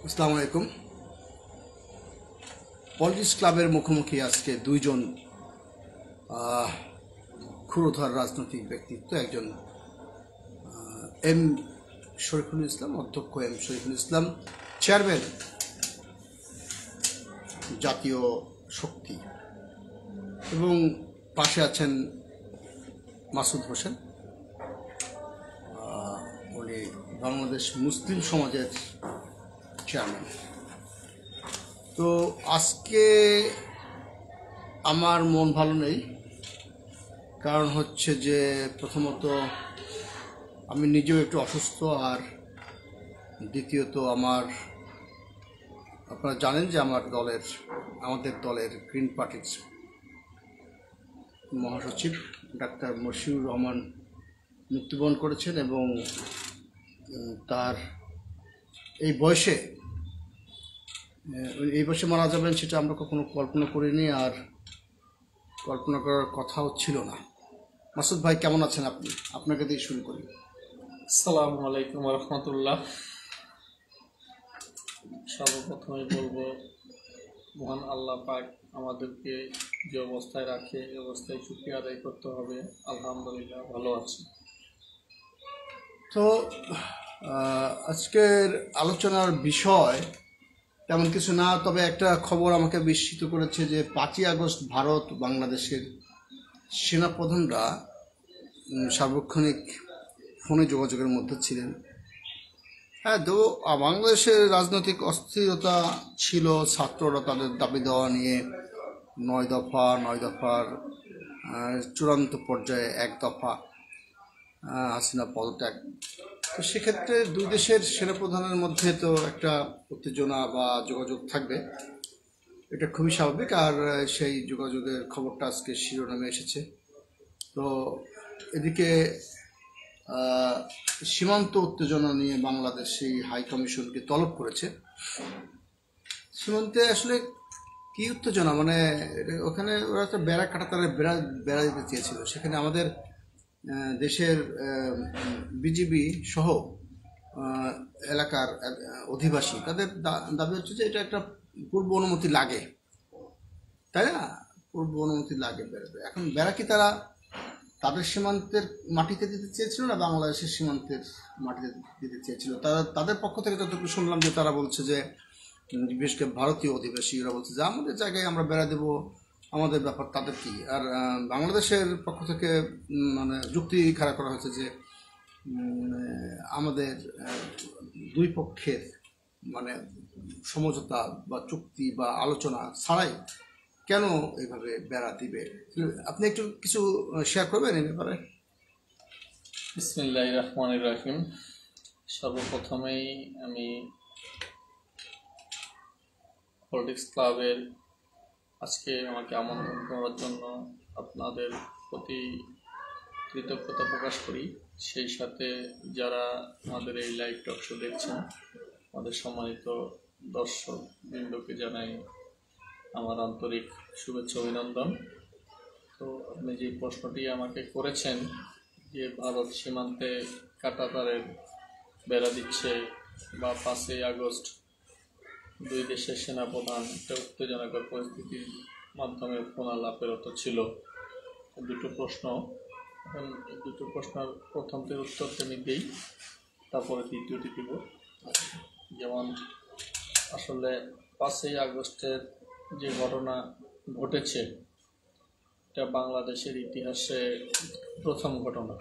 আসসালামু আলাইকুম। পলিটিক্স ক্লাবের মুখোমুখি আজকে দুইজন ক্ষুরোধর রাজনৈতিক ব্যক্তিত্ব, একজন এম শরীফুল ইসলাম, অধ্যক্ষ এম শরীফুল ইসলাম, চেয়ারম্যান জাতীয় শক্তি, এবং পাশে আছেন মাসুদ হোসেন, উনি বাংলাদেশ মুসলিম সমাজের চেয়ারম্যান। তো আজকে আমার মন ভালো নেই, কারণ হচ্ছে যে প্রথমত আমি নিজেও একটু অসুস্থ, আর দ্বিতীয়ত আপনারা জানেন যে আমাদের দলের গ্রিন পার্টির মহাসচিব ডাক্তার মশিউর রহমান মৃত্যুবরণ করেছেন, এবং তার এই বয়সে মারা যাবেন সেটা আমরা কখনো কল্পনা করিনি, আর কল্পনা করার কথাও ছিল না। মাসুদ ভাই, কেমন আছেন আপনি? আপনাকে দিয়ে শুরু করি। আসসালামু আলাইকুম রহমতুল্লাহ। সর্বপ্রথমে বলবো, মহান আল্লাহ পাক আমাদেরকে যে অবস্থায় রাখে এই অবস্থায় শুকরিয়া আদায় করতে হবে। আলহামদুলিল্লাহ ভালো আছি। তো আজকের আলোচনার বিষয় তেমন কিছু না, তবে একটা খবর আমাকে বিস্মিত করেছে যে 5ই আগস্ট ভারত বাংলাদেশের সেনাপ্রধানরা সার্বক্ষণিক ফোনে যোগাযোগের মধ্যে ছিলেন। হ্যাঁ, তো বাংলাদেশের রাজনৈতিক অস্থিরতা ছিল, ছাত্ররা তাদের দাবি দেওয়া নিয়ে 9 দফার চূড়ান্ত পর্যায়ে 1 দফা হাসিনা পদত্যাগ। তো সেক্ষেত্রে দুই দেশের সেনাপ্রধানের মধ্যে তো একটা উত্তেজনা বা যোগাযোগ থাকবে, এটা খুবই স্বাভাবিক। আর সেই যোগাযোগের খবরটা আজকে শিরোনামে এসেছে। তো এদিকে সীমান্ত উত্তেজনা নিয়ে বাংলাদেশ সেই হাই কমিশনকে তলব করেছে। সীমান্তে আসলে কি উত্তেজনা, মানে ওখানে ওরা একটা বেড়া কাটা, তারা বেড়া দিতে চেয়েছিল। সেখানে আমাদের দেশের বিজিবি সহ এলাকার অধিবাসী, তাদের দাবি হচ্ছে যে এটা একটা পূর্ব অনুমতি লাগে, তাই না? পূর্ব অনুমতি লাগে বেড়াতে। এখন বেড়া কি তারা তাদের সীমান্তের মাটিতে দিতে চেয়েছিল না বাংলাদেশের সীমান্তের মাটিতে দিতে চেয়েছিল? তাদের পক্ষ থেকে যতটুকু শুনলাম যে তারা বলছে যে, বিশেষ করে ভারতীয় অধিবাসী, ওরা বলছে যে আমাদের জায়গায় আমরা বেড়া দেবো, আমাদের ব্যাপার, তাদের কি। আর বাংলাদেশের পক্ষ থেকে মানে যুক্তি খাড়া করা হয়েছে যে আমাদের দুই পক্ষের মানে সমঝোতা বা চুক্তি বা আলোচনা ছাড়াই কেন এইভাবে বেড়া দিবে। আপনি একটু কিছু শেয়ার করবেন এই ব্যাপারে? বিসমিল্লাহির রহমানির রহিম। সর্বপ্রথমেই আমি পলিটিক্স ক্লাবের আজকে আমাকে আমন্ত্রণ করার জন্য আপনাদের প্রতি কৃতজ্ঞতা প্রকাশ করি। সেই সাথে যারা আমাদের এই লাইভ টক শো দেখছেন, আমাদের সম্মানিত দর্শক বৃন্দকে জানাই আমার আন্তরিক শুভেচ্ছা, অভিনন্দন। তো আপনি যে প্রশ্নটি আমাকে করেছেন যে ভারত সীমান্তে কাঁটাতারের বেড়া দিচ্ছে বা 5ই আগস্ট দুই দেশের সেনাপ্রধান একটা উত্তেজনাকর পরিস্থিতির মাধ্যমে ফোন আলাপেরত ছিল। দুটো প্রশ্ন, এখন দুটো প্রশ্নের প্রথমটির উত্তরটা আমি দিই, তারপরে দ্বিতীয়টি দিব। যেমন আসলে 5ই আগস্টের যে ঘটনা ঘটেছে এটা বাংলাদেশের ইতিহাসে প্রথম ঘটনা।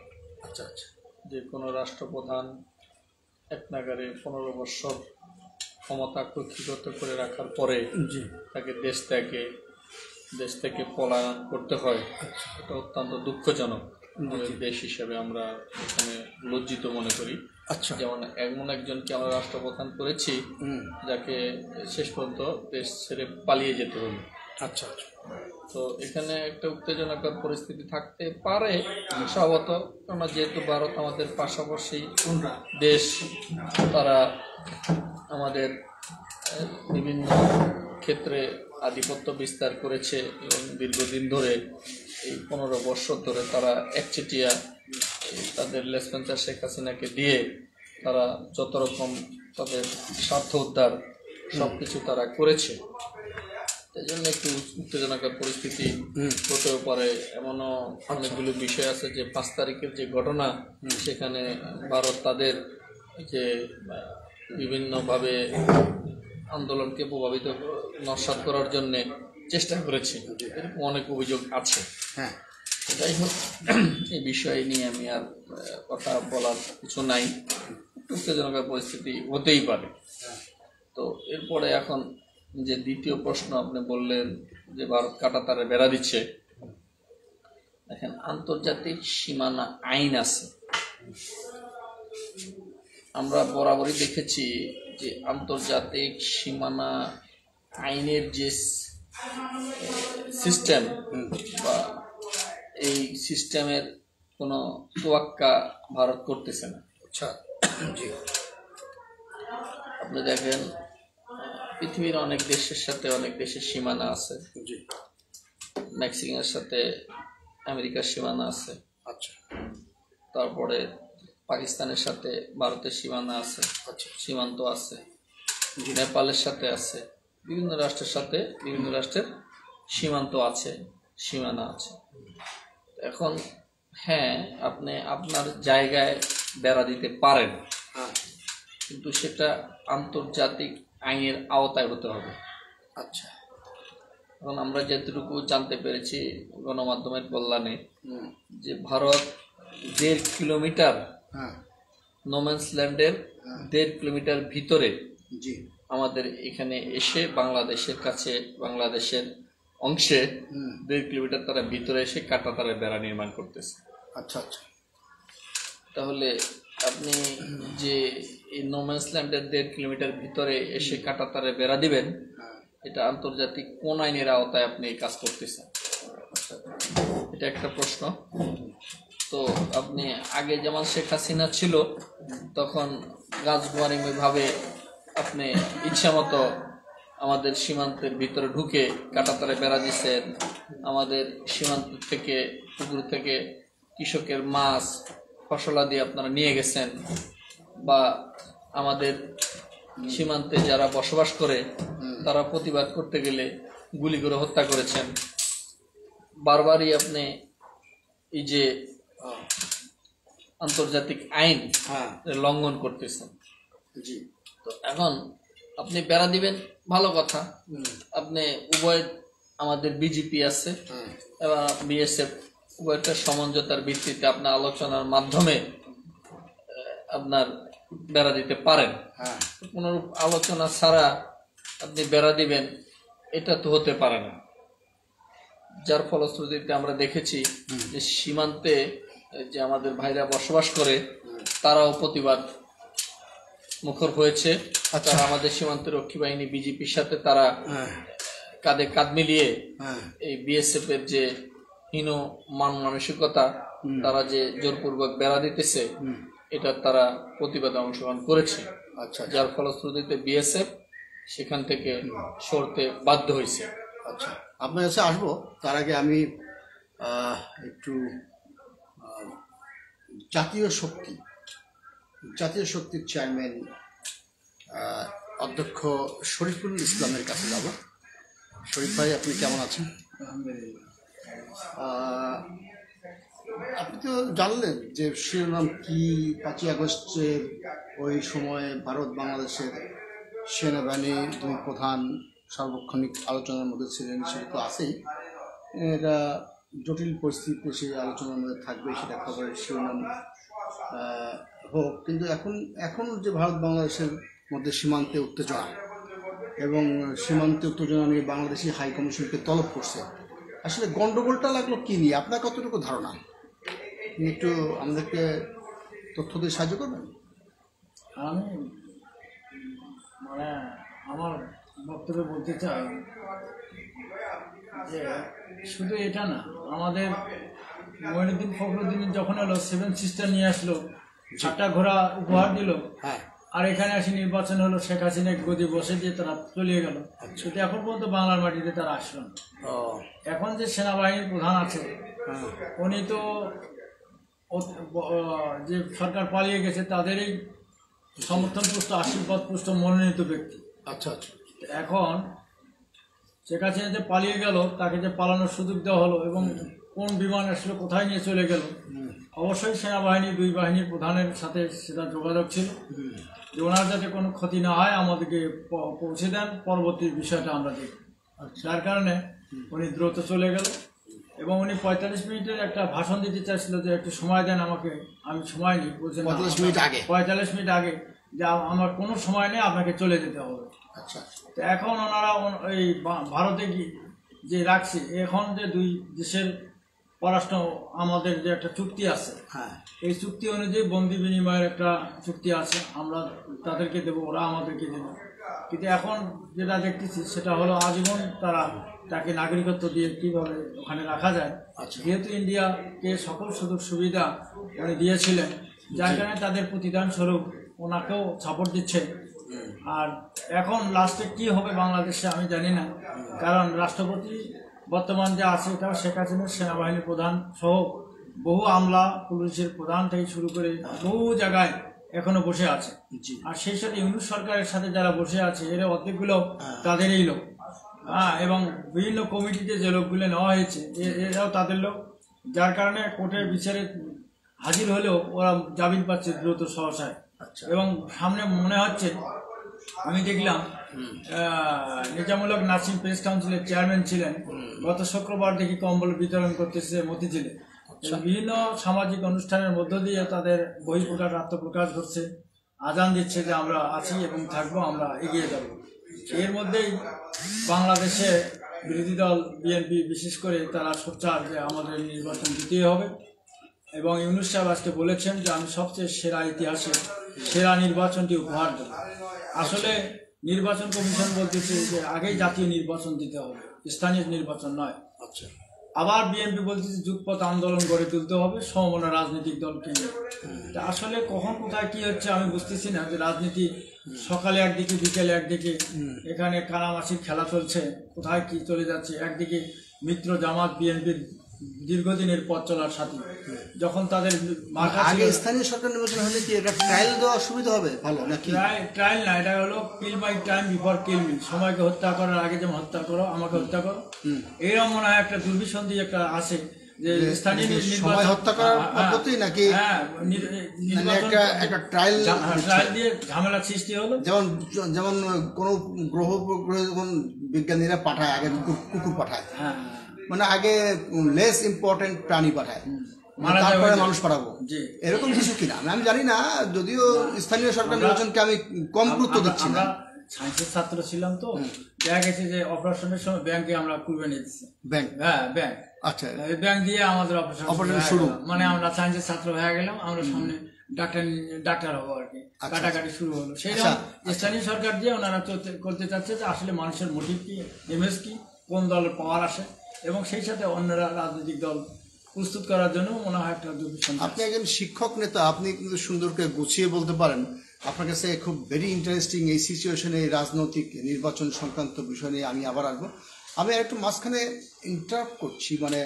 আচ্ছা আচ্ছা। যে কোনো রাষ্ট্রপ্রধান এক নাগারে 15 বছর ক্ষমতা কক্ষিগত করে রাখার পরে তাকে দেশ থেকে পলায়ন করতে হয়, এটা অত্যন্ত দুঃখজনক। দেশ হিসেবে আমরা এখানে লজ্জিত মনে করি। আচ্ছা, যেমন এমন একজনকে আমরা রাষ্ট্রপ্রধান করেছি যাকে শেষ পর্যন্ত দেশ ছেড়ে পালিয়ে যেতে হলো। আচ্ছা আচ্ছা। তো এখানে একটা উত্তেজনাকর পরিস্থিতি থাকতে পারে স্বভাবত, কেননা যেহেতু ভারত আমাদের পাশাপাশি দেশ, তারা আমাদের বিভিন্ন ক্ষেত্রে আধিপত্য বিস্তার করেছে এবং দীর্ঘদিন ধরে এই 15 বছর ধরে তারা একচেটিয়া তাদের লেসপেন্সার শেখ হাসিনাকে দিয়ে তারা যত রকম তাদের স্বার্থ উদ্ধার সবকিছু তারা করেছে। এই জন্য একটু উত্তেজনাকর পরিস্থিতি হতেও পারে। এমনও অনেকগুলো বিষয় আছে যে 5 তারিখের যে ঘটনা, সেখানে ভারত তাদের যে বিভিন্নভাবে আন্দোলনকে প্রভাবিত নস্যাৎ করার জন্য চেষ্টা করেছে, এরকম অনেক অভিযোগ আছে। হ্যাঁ, যাই হোক, এই বিষয় নিয়ে আমি আর কথা বলার কিছু নাই। উত্তেজনকর পরিস্থিতি হতেই পারে। তো এরপরে এখন যে দ্বিতীয় প্রশ্ন আপনি বললেন যে ভারত কাঁটাতারে বেড়া দিচ্ছে, দেখেন আন্তর্জাতিক সীমানা আইন আছে। আমরা বরাবরই দেখেছি যে আন্তর্জাতিক সীমানা আইনের যে সিস্টেম বা এই সিস্টেমের কোনো তোয়াক্কা ভারত করতেছে না। আচ্ছা, জি। আপনি দেখেন পৃথিবীর অনেক দেশের সাথে অনেক দেশের সীমানা আছে। জি। মেক্সিকোর সাথে আমেরিকার সীমানা আছে। আচ্ছা, তারপরে পাকিস্তানের সাথে ভারতের সীমানা আছে, আচ্ছা, সীমান্ত আছে। নেপালের সাথে আছে, বিভিন্ন রাষ্ট্রের সাথে বিভিন্ন রাষ্ট্রের সীমান্ত আছে, সীমানা আছে। এখন হ্যাঁ, আপনি আপনার জায়গায় বেড়া দিতে পারেন, কিন্তু সেটা আন্তর্জাতিক আইনের আওতায় হতে হবে। আচ্ছা। এখন আমরা যতটুকু জানতে পেরেছি গণমাধ্যমের কল্যাণে, যে ভারত 1.5 কিলোমিটার নোম্যান্স ল্যান্ডের 1.5 কিলোমিটার ভিতরে জি আমাদের এখানে এসে বাংলাদেশের কাছে, বাংলাদেশের অংশে 1.5 কিলোমিটার তারা ভিতরে এসে কাঁটাতারে বেড়া নির্মাণ করতেছে। আচ্ছা, আচ্ছা। তাহলে আপনি যে এই নোম্যান্স ল্যান্ডের 1.5 কিলোমিটার ভিতরে এসে কাঁটাতারে বেড়া দিবেন, এটা আন্তর্জাতিক কোন আইনের আওতায় আপনি এই কাজ করতেছেন? এটা একটা প্রশ্ন। তো আপনি আগে যেমন শেখ হাসিনা ছিল, তখন রাজগুয়ারিভাবে আপনি ইচ্ছা মতো আমাদের সীমান্তের ভিতরে ঢুকে কাঁটাতারে বেড়া দিচ্ছেন। আমাদের সীমান্ত থেকে, পুকুর থেকে কৃষকের মাছ, ফসলাদি আপনারা নিয়ে গেছেন, বা আমাদের সীমান্তে যারা বসবাস করে তারা প্রতিবাদ করতে গেলে গুলি করে হত্যা করেছেন। বারবারই আপনি এই যে আন্তর্জাতিক আইন লঙ্ঘন করতেছেন। জি। তো এখন আপনি বেড়া দিবেন, ভালো কথা। আপনি উভয়, আমাদের বিজেপি আছে এবং বিএসএফ, উভয়টা সমঝোতার ভিত্তিতে আপনার আলোচনার মাধ্যমে আপনার বেড়া দিতে পারেন। কোনো আলোচনা ছাড়া আপনি বেড়া দিবেন, এটা তো হতে পারে না। যার ফলশ্রুতিতে আমরা দেখেছি যে সীমান্তে যে আমাদের ভাইরা বসবাস করে, তারাও প্রতিবাদ মুখর হয়েছে। তারা আমাদের সীমান্ত রক্ষী বাহিনী বিজেপির সাথে তারা কাঁধে কাঁধ মিলিয়ে এই বিএসএফ এর যে হীন মান মানসিকতা, তারা যে জোরপূর্বক বেড়া দিতেছে, এটা তারা প্রতিবাদে অংশগ্রহণ করেছে। আচ্ছা, যার ফলশ্রুতিতে বিএসএফ সেখান থেকে সরতে বাধ্য হয়েছে। আচ্ছা, আপনার কাছে আসবো। তার আগে আমি একটু জাতীয় শক্তির চেয়ারম্যান অধ্যক্ষ শরীফুল ইসলামের কাছে যাব। শরীফ ভাই, আপনি কেমন আছেন? আপনি তো জানলেন যে শিরোনাম কি, 5ই আগস্টের ওই সময় ভারত বাংলাদেশের সেনাবাহিনী 2 প্রধান সার্বক্ষণিক আলোচনার মধ্যে ছিলেন, সেটা তো আছেই। এটা জটিল পরিস্থিতিতে সেই আলোচনার মধ্যে থাকবে, সেটা খবরের শিরোনাম হোক। কিন্তু এখন যে ভারত বাংলাদেশের মধ্যে সীমান্তে উত্তেজনা এবং সীমান্তে উত্তেজনা নিয়ে বাংলাদেশি হাই কমিশনকে তলব করছে, আসলে গন্ডগোলটা লাগলো কি নিয়ে? আপনার কতটুকু ধারণা? একটু আমাদেরকে তথ্য দিয়ে সাহায্য করবেন? আমি আমার বক্তব্যে বলতে চাই যে শুধু এটা না, আমাদের মঈনুদ্দিন ফখরুদ্দিন যখন এলো, 7 সিস্টার নিয়ে আসলো, 4টা ঘোড়া উপহার দিল, আর এখানে আসি নির্বাচন হলো, শেখ হাসিনা গদি বসে দিয়ে তারা চলিয়ে গেল। কিন্তু এখন পর্যন্ত বাংলার মাটিতে তারা আসলো না। এখন যে সেনাবাহিনীর প্রধান আছে, উনি তো যে সরকার পালিয়ে গেছে তাদেরই সমর্থন পুষ্ট, আশীর্বাদ পুষ্ট মনোনীত ব্যক্তি। আচ্ছা আচ্ছা। এখন শেখ হাসিনা যে পালিয়ে গেল, তাকে যে পালানোর সুযোগ দেওয়া হলো এবং কোন বিমান আসলে কোথায় নিয়ে চলে গেল, অবশ্যই সেনাবাহিনী 2 বাহিনীর প্রধানের সাথে সেটা যোগাযোগ ছিল যে ওনার যাতে কোনো ক্ষতি না হয় আমাদেরকে পৌঁছে দেন, পরবর্তী বিষয়টা আমরা দেখব। যার কারণে উনি দ্রুত চলে গেল এবং উনি 45 মিনিটের একটা ভাষণ দিতে চাইছিল যে একটু সময় দেন আমাকে, আমি সময় নিই। বলছেন 45 মিনিট আগে 45 মিনিট আগে যে আমার কোনো সময় নেই, আপনাকে চলে যেতে হবে। আচ্ছা। তো এখন ওনারা এই ভারতে যে রাখছে, এখন যে 2 দেশের পররাষ্ট্র আমাদের যে একটা চুক্তি আছে, হ্যাঁ, এই চুক্তি অনুযায়ী বন্দি বিনিময়ের একটা চুক্তি আছে, আমরা তাদেরকে দেবো, ওরা আমাদেরকে দেবে। কিন্তু এখন যেটা দেখতেছি সেটা হলো আজীবন তাকে নাগরিকত্ব দিয়ে কীভাবে ওখানে রাখা যায়। যেহেতু ইন্ডিয়াকে সকল সুযোগ সুবিধা উনি দিয়েছিলেন, যার কারণে তাদের প্রতিদান স্বরূপ ওনাকেও সাপোর্ট দিচ্ছে। আর এখন লাস্টে কি হবে বাংলাদেশে আমি জানি না, কারণ রাষ্ট্রপতি বর্তমান যে আছে এটা শেখ হাসিনার সেনাবাহিনীর প্রধান সহ বহু আমলা, পুলিশের প্রধান থেকে শুরু করে বহু জায়গায় এখনো বসে আছে। আর সেই সাথে ইউনুস সরকারের সাথে যারা বসে আছে এরা অর্ধেকগুলো তাদেরই লোক, এবং বিভিন্ন কমিটিতে যে লোকগুলো নেওয়া হয়েছে এরাও তাদের লোক, যার কারণে কোর্টের বিচারে হাজির হলেও ওরা জামিন পাচ্ছে দ্রুত সহসায়। এবং সামনে মনে হচ্ছে, আমি দেখলাম নিজামুলক নাসিম প্রেস কাউন্সিলের চেয়ারম্যান ছিলেন, গত শুক্রবার দেখি কম্বল বিতরণ করতেছে মতিঝিলে। বিভিন্ন সামাজিক অনুষ্ঠানের মধ্য দিয়ে তাদের বহিঃপ্রকাশ, আত্মপ্রকাশ করছে, আজান দিচ্ছে যে আমরা আছি এবং থাকবো, আমরা এগিয়ে যাব। এর মধ্যেই বাংলাদেশে বিরোধী দল বিএনপি বিশেষ করে তারা সোচ্চার যে আমাদের নির্বাচন দিতেই হবে, এবং ইউনুস সাহেব আজকে বলেছেন যে আমি সবচেয়ে সেরা ইতিহাসে সেরা নির্বাচনটি উপহার দেব। আসলে নির্বাচন কমিশন বলতেছে যে আগেই জাতীয় নির্বাচন দিতে হবে, স্থানীয় নির্বাচন নয়। আচ্ছা। আবার বিএনপি বলতেছে যুগপথ আন্দোলন গড়ে তুলতে হবে সমমনা রাজনৈতিক দলকে নিয়ে। আসলে কখন কোথায় কি হচ্ছে আমি বুঝতেছি না, যে রাজনীতি সকালে একদিকে বিকেলে একদিকে, এখানে কানামাছির খেলা চলছে, কোথায় কি চলে যাচ্ছে। একদিকে মিত্র জামাত বিএনপির দীর্ঘদিনের পথ চলার সাথী, যখন তাদের আগে স্থানীয় সরকার নির্বাচন হলে কি এটা ট্রায়াল দেওয়া সুবিধা হবে ভালো নাকি? ট্রায়াল না, এটা হলো kill by time before kill me, সময়কে হত্যা করার আগে যেমন হত্যা করো, আমাকে হত্যা করো, এইরকম মনে হয় একটা দুর্বিসন্ধি একটা আছে যে স্থানীয় সময় হত্যা করার পদ্ধতি নাকি একটা ট্রায়াল দিয়ে ঝামেলা সৃষ্টি হলো। যেমন কোন গ্রহ যখন বিজ্ঞানীরা পাঠায়, আগে কুকুর পাঠায়, মানে আগে লেস ইম্পর্টেন্ট প্রাণী পাঠায়, তারপরে মানুষ পাঠাবো, এরকম কিছু কিনা আমি জানি না। যদিও স্থানীয় সরকার নির্বাচনকে আমি কম গুরুত্ব দিচ্ছি না। সায়েন্সের ছাত্র ছিলাম তো, দেখা গেছে যে অপারেশনের সময় ব্যাংকে আমরা কুরবানি দিচ্ছি। ব্যাংক? হ্যাঁ, ব্যাংক। আচ্ছা, ব্যাংক দিয়ে আমাদের অপারেশন শুরু, মানে আমরা সায়েন্সের ছাত্র হয়ে গেলাম, আমরা সামনে ডাক্তার হবো আর কি, কাটাকাটি শুরু হলো। সেই স্থানীয় সরকার দিয়ে ওনারা করতে চাচ্ছে যে আসলে মানুষের মোটিভ কি, ইমেজ কি, কোন দলের পাওয়ার আসে, এবং সেই সাথে অন্যরা রাজনৈতিক দল প্রস্তুত করার জন্য মনে হয় একটা দুর্বিসন্ধি। আপনি একজন শিক্ষক নেতা, আপনি কিন্তু সুন্দর করে গুছিয়ে বলতে পারেন। আপনার কাছে খুব ভেরি ইন্টারেস্টিং এই সিচুয়েশনে, এই রাজনৈতিক নির্বাচন সংক্রান্ত বিষয় নিয়ে আমি আবার আসবো। আমি একটু মাঝখানে ইন্টারাপ্ট করছি, মানে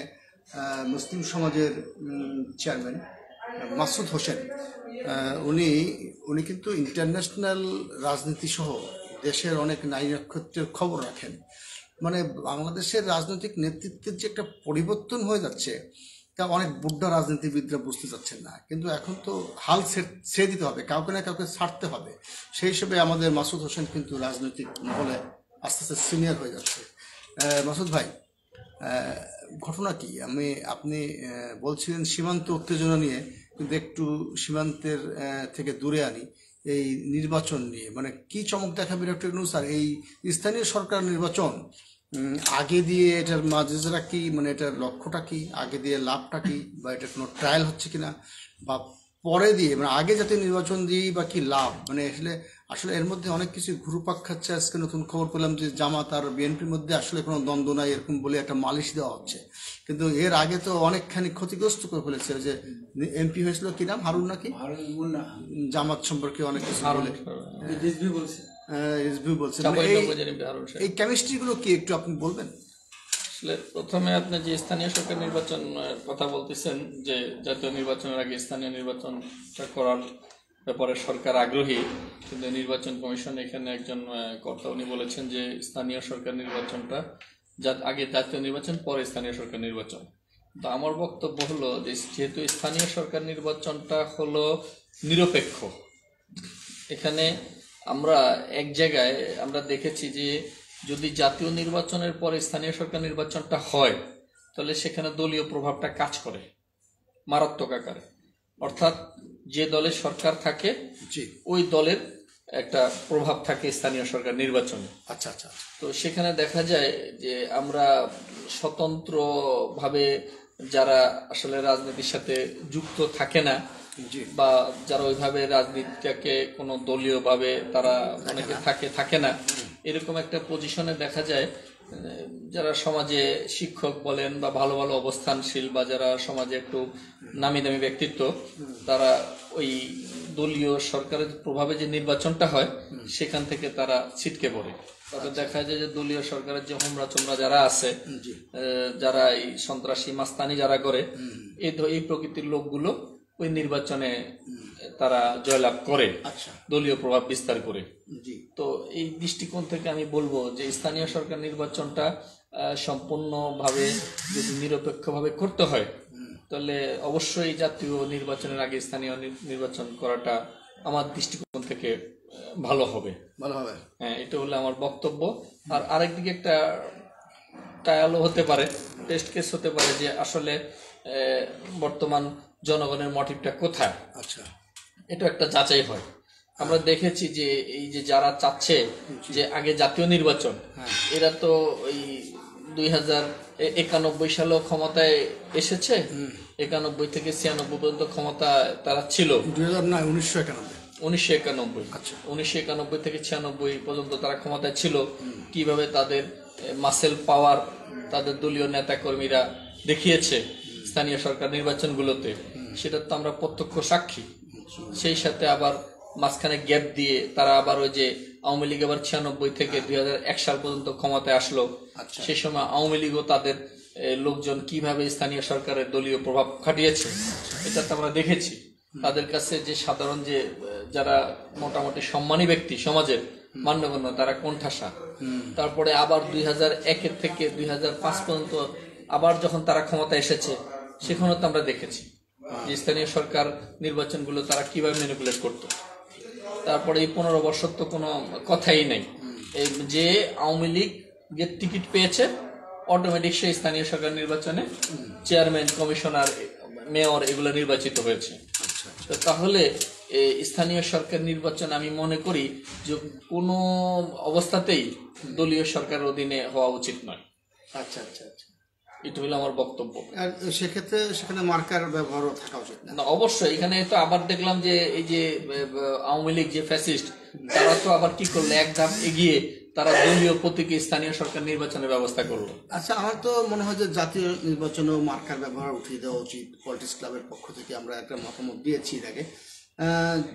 মুসলিম সমাজের চেয়ারম্যান মাসুদ হোসেন, উনি কিন্তু ইন্টারন্যাশনাল রাজনীতি সহ দেশের অনেক নারী নক্ষত্রের খবর রাখেন। মানে বাংলাদেশের রাজনৈতিক নেতৃত্বের যে একটা পরিবর্তন হয়ে যাচ্ছে, তা অনেক বুদ্ধ রাজনীতিবিদরা বুঝতে চাচ্ছেন না। কিন্তু এখন তো হাল ছেড়ে দিতে হবে, কাউকে না কাউকে ছাড়তে হবে। সেই হিসেবে আমাদের মাসুদ হোসেন কিন্তু রাজনৈতিক মহলে আস্তে আস্তে সিনিয়র হয়ে যাচ্ছে। মাসুদ ভাই, ঘটনা কি? আপনি বলছিলেন সীমান্ত উত্তেজনা নিয়ে, কিন্তু একটু সীমান্তের থেকে দূরে আনি এই নির্বাচন নিয়ে। মানে কি চমক দেখাবে ডক্টর ইউনূস? আর এই স্থানীয় সরকার নির্বাচন আগে দিয়ে এটার মাজেজরা কি, মানে এটার লক্ষ্যটা কি, আগে দিয়ে লাভটা কি, বা এটা কোনো ট্রায়াল হচ্ছে কিনা, বা পরে দিয়ে, মানে আগে জাতীয় নির্বাচন দিয়ে বা কি লাভ, মানে আসলে এর মধ্যে অনেক কিছু ঘুরপাক খাচ্ছে। আজকে নতুন খবর পেলাম যে জামাত আর বিএনপির মধ্যে আসলে কোনো দ্বন্দ্ব নাই, এরকম বলে একটা মালিশ দেওয়া হচ্ছে। কিন্তু এর আগে তো অনেকখানি ক্ষতিগ্রস্ত করে ফেলেছে। যে এমপি হয়েছিল কি নাম, হারুন নাকি, জামাত সম্পর্কে অনেক কিছু বলছে, এই কেমিস্ট্রি গুলো কি একটু আপনি বলবেন? আসলে প্রথমে আপনি যে স্থানীয় সরকার নির্বাচন কথা বলতেছেন, যে জাতীয় নির্বাচনের আগে স্থানীয় নির্বাচনটা করার ব্যাপারে সরকার আগ্রহী, কিন্তু নির্বাচন কমিশন এখানে একজন কর্তা উনি বলেছেন যে স্থানীয় সরকার নির্বাচনটা আগে জাতীয় নির্বাচন পরে স্থানীয় সরকার নির্বাচন। তো আমার বক্তব্য হলো যে যেহেতু স্থানীয় সরকার নির্বাচনটা হলো নিরপেক্ষ, এখানে আমরা এক জায়গায় আমরা দেখেছি যে যদি জাতীয় নির্বাচনের পরে স্থানীয় সরকার নির্বাচনটা হয় তাহলে সেখানে দলীয় প্রভাবটা কাজ করে মারাত্মক আকারে। অর্থাৎ যে দলের সরকার থাকে ওই দলের একটা প্রভাব থাকে স্থানীয় সরকার নির্বাচনে। আচ্ছা আচ্ছা। তো সেখানে দেখা যায় যে আমরা স্বতন্ত্রভাবে যারা আসলে রাজনীতির সাথে যুক্ত থাকে না বা যারা ওইভাবে রাজনীতিটাকে কোনো দলীয়ভাবে তারা অনেকে থাকে না, এরকম একটা পজিশনে দেখা যায় যারা সমাজে শিক্ষক বলেন বা ভালো ভালো অবস্থানশীল বা যারা সমাজে একটু নামি দামি ব্যক্তিত্ব, তারা ওই দলীয় সরকারের প্রভাবে যে নির্বাচনটা হয় সেখান থেকে তারা ছিটকে পড়ে। তবে দেখা যায় যে দলীয় সরকারের যে হোমরা চোমরা যারা আছে, যারা এই সন্ত্রাসী মাস্তানি যারা করে, এই প্রকৃতির লোকগুলো ওই নির্বাচনে তারা জয়লাভ করে দলীয় প্রভাব বিস্তার করে। তো এই দৃষ্টিকোণ থেকে আমি বলবো যে স্থানীয় সরকার নির্বাচনটা সম্পূর্ণভাবে যদি নিরপেক্ষভাবে করতে হয় তাহলে অবশ্যই জাতীয় নির্বাচনের আগে স্থানীয় নির্বাচন করাটা আমার দৃষ্টিকোণ থেকে ভালো হবে। হ্যাঁ, এটা হলো আমার বক্তব্য। আর আরেকদিকে একটা ট্রায়ালও হতে পারে, টেস্ট কেস হতে পারে যে আসলে বর্তমান জনগণের মোটিভটা কোথায়। আচ্ছা, এটা একটা যাচাই হয়। আমরা দেখেছি যে এই যে যারা চাচ্ছে যে আগে জাতীয় নির্বাচন, এরা তো ওই 2091 সালেও ক্ষমতায় এসেছে, 91 থেকে 96 পর্যন্ত ক্ষমতা তারা ছিল। 1991 থেকে 96 পর্যন্ত তারা ক্ষমতায় ছিল। কিভাবে তাদের মাসেল পাওয়ার তাদের দলীয় নেতা কর্মীরা দেখিয়েছে স্থানীয় সরকার নির্বাচনগুলোতে, সেটা তো আমরা প্রত্যক্ষ সাক্ষী। সেই সাথে আবার মাঝখানে গ্যাপ দিয়ে তারা আবার ওই যে আওয়ামী লীগ আবার 96 থেকে 2001 সাল পর্যন্ত ক্ষমতায় আসলো। সেই সময় আওয়ামী লীগও তাদের লোকজন কিভাবে স্থানীয় সরকারের দলীয় প্রভাব খাটিয়েছে এটা তো আমরা দেখেছি। তাদের কাছে যে সাধারণ যে যারা মোটামুটি সম্মানী ব্যক্তি সমাজের মান্যগণ্য, তারা কোণঠাসা। তারপরে আবার 2001 থেকে 2005 পর্যন্ত আবার যখন তারা ক্ষমতা এসেছে সেখানেও তো আমরা দেখেছি যে স্থানীয় সরকার নির্বাচনগুলো তারা কিভাবে ম্যানিপুলেট করতো। তারপরে এই 15 বছর তো কোনো কথাই নেই, যে আওয়ামী লীগ যে টিকিট পেয়েছে অটোমেটিক সেই স্থানীয় সরকার নির্বাচনে চেয়ারম্যান, কমিশনার, মেয়র এগুলো নির্বাচিত হয়েছে। তো তাহলে স্থানীয় সরকার নির্বাচন আমি মনে করি যে কোনো অবস্থাতেই দলীয় সরকারের অধীনে হওয়া উচিত নয়। আচ্ছা আচ্ছা আচ্ছা, এটা হলো আমার বক্তব্য। আর সেক্ষেত্রে সেখানে মার্কার ব্যবহারও থাকা উচিত না? অবশ্যই। এখানে তো আবার দেখলাম যে এই যে আওয়ামী লীগ যে ফ্যাসিস্ট, তারা তো আবার কি করলো, এক ধাপ এগিয়ে তারা দলীয় প্রতীকে স্থানীয় সরকার নির্বাচনের ব্যবস্থা করলো। আচ্ছা, আমার তো মনে হয় যে জাতীয় নির্বাচনেও মার্কার ব্যবহার উঠিয়ে দেওয়া উচিত। পলিটিক্স ক্লাবের পক্ষ থেকে আমরা একটা মতামত দিয়েছি এর আগে।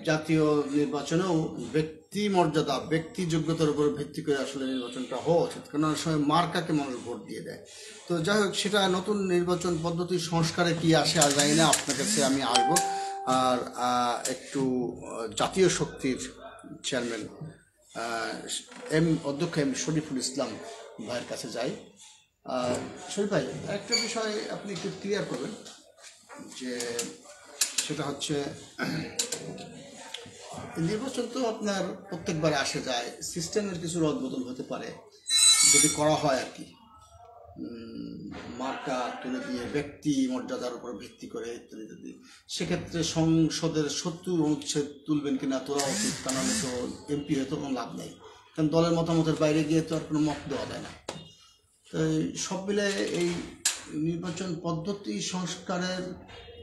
জাতীয় নির্বাচনেও ব্যক্তি মর্যাদা, ব্যক্তি যোগ্যতার উপর ভিত্তি করে আসলে নির্বাচনটা হওয়া উচিত, কারণ অনেক সময় মার্কাকে মানুষ ভোট দিয়ে দেয়। তো যাই হোক, সেটা নতুন নির্বাচন পদ্ধতির সংস্কারে কি আসে আর জানি না, আপনার কাছে আমি আসবো। আর একটু জাতীয় শক্তির চেয়ারম্যান অধ্যক্ষ এম শরীফুল ইসলাম ভাইয়ের কাছে যাই। শরীফ ভাই, একটা বিষয় আপনি একটু ক্লিয়ার করবেন, যে সেটা হচ্ছে নির্বাচন তো আপনার প্রত্যেকবারে আসে যায়, সিস্টেমের কিছু রদবদল হতে পারে যদি করা হয় আর কি, মার্কা তুলে দিয়ে ব্যক্তি মর্যাদার উপর ভিত্তি করে ইত্যাদি ইত্যাদি। সেক্ষেত্রে সংসদের 70 অনুচ্ছেদ তুলবেন কিনা তোলা উচিত, তা নাহলে তো এমপি হয়ে তো কোনো লাভ নেই, কারণ দলের মতামতের বাইরে গিয়ে তো আর কোনো মত দেওয়া যায় না। তো সব মিলে এই নির্বাচন পদ্ধতি সংস্কারের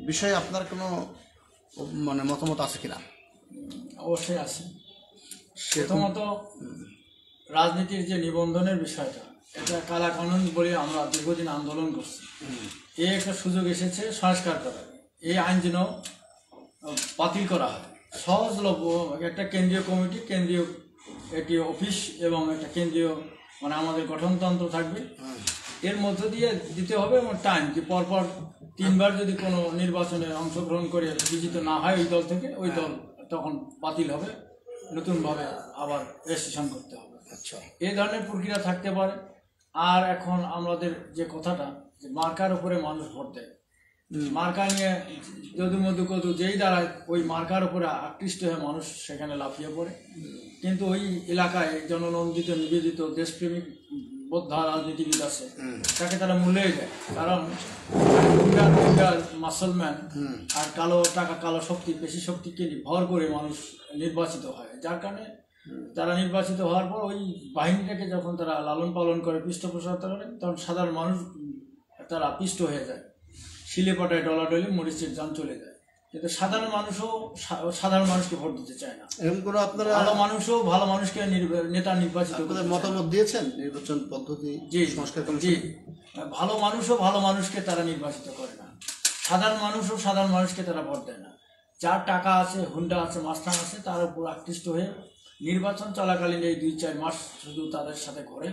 বিষয়ে আপনার কোনো মতামত আছে কিনা? অবশ্যই আছে। প্রথমত রাজনীতির যে নিবন্ধনের বিষয়টা, এটা কালা কানুন বলে আমরা দীর্ঘদিন আন্দোলন করছি। এই একটা সুযোগ এসেছে সংস্কার করার, এই আইন যেন বাতিল করা হয়। সহজলভ্য একটা কেন্দ্রীয় কমিটি, কেন্দ্রীয় একটি অফিস এবং একটা কেন্দ্রীয় আমাদের গঠনতন্ত্র থাকবে, এর মধ্য দিয়ে দিতে হবে। এবং টাইম কি পরপর 3 বার যদি কোনো নির্বাচনে অংশগ্রহণ করে বিজিত না হয় ওই দল থেকে, ওই দল তখন বাতিল হবে, নতুনভাবে আবার রেজিস্ট্রেশন করতে হবে। আচ্ছা, এই ধরনের প্রক্রিয়া থাকতে পারে। আর এখন আমাদের যে কথাটা, যে মার্কার উপরে মানুষ ভোট দেয়, মার্কা নিয়ে যদু মধু কদু যেই দাঁড়ায় ওই মার্কার উপরে আকৃষ্ট হয়ে মানুষ সেখানে লাফিয়ে পড়ে। কিন্তু ওই এলাকায় জননন্দিত নিবেদিত দেশপ্রেমিক বোদ্ধা রাজনীতিবিদ আছে, তাকে তারা মূল্যই দেয়। কারণ মাসলম্যান আর কালো টাকা, কালো শক্তি, পেশি শক্তিকে ভর করে মানুষ নির্বাচিত হয়। যার কারণে তারা নির্বাচিত হওয়ার পর ওই বাহিনীটাকে যখন তারা লালন পালন করে, পৃষ্ঠপোষকতা করে, তখন সাধারণ মানুষ তারা পিষ্ট হয়ে যায়, শিলে পাটায় ডলাডলি মরিচের যান চলে যায়। কিন্তু সাধারণ মানুষও সাধারণ মানুষকে ভোট দিতে চায় না। এরকম করে আপনারা ভালো মানুষও ভালো মানুষকে নেতা নির্বাচিত আপনাদের মতামত দিয়েছেন নির্বাচন পদ্ধতি সংস্কার জি, কমিশন? ভালো মানুষও ভালো মানুষকে তারা নির্বাচিত করে না, সাধারণ মানুষও সাধারণ মানুষকে তারা ভোট দেয় না। যার টাকা আছে, হুন্ডা আছে, মাস্তান আছে, তার উপর আকৃষ্ট হয়ে নির্বাচন চলাকালীন এই 2-4 মাস শুধু তাদের সাথে ঘরে,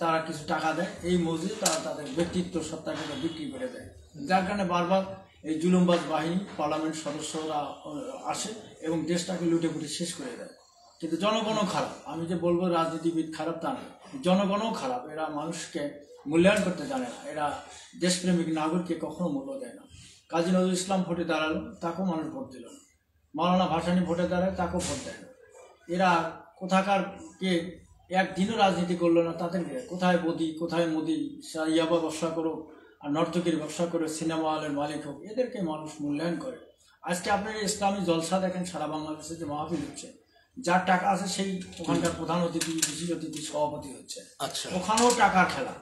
তারা কিছু টাকা দেয়, এই মজুরি তারা তাদের ব্যক্তিত্ব সত্তাকে বিক্রি করে দেয়। যার কারণে বারবার এই জুলুমবাজ বাহিনী, পার্লামেন্ট সদস্যরা আসে এবং দেশটাকে লুটে পুটে শেষ করে দেয়। কিন্তু জনগণও খারাপ, আমি যে বলবো রাজনীতিবিদ খারাপ তা নয়, জনগণও খারাপ। এরা মানুষকে মূল্যায়ন করতে জানে না, এরা দেশপ্রেমিক নাগরিককে কখনো মূল্য দেয় না। কাজী নজরুল ইসলাম ভোটে দাঁড়ালো, তাকেও মানুষ ভোট দিল না। মাওলানা ভাসানী ভোটে দাঁড়ায়, তাকেও ভোট দেয় না। এরা কোথাকার কে একদিনও রাজনীতি করলো না, তাদেরকে কোথায় মোদি ইয়াবা ব্যবসা করো আর নর্তকীর ব্যবসা করে সিনেমা হলের মালিক হোক, এদেরকে মানুষ মূল্যায়ন করে। আজকে আপনার ইসলামী জলসা দেখেন, সারা বাংলাদেশে যে মাহফিল হচ্ছে, যার টাকা আছে সেই ওখানকার প্রধান অতিথি, বিশেষ অতিথি, সভাপতি হচ্ছে। আচ্ছা, ওখানেও টাকার খেলা।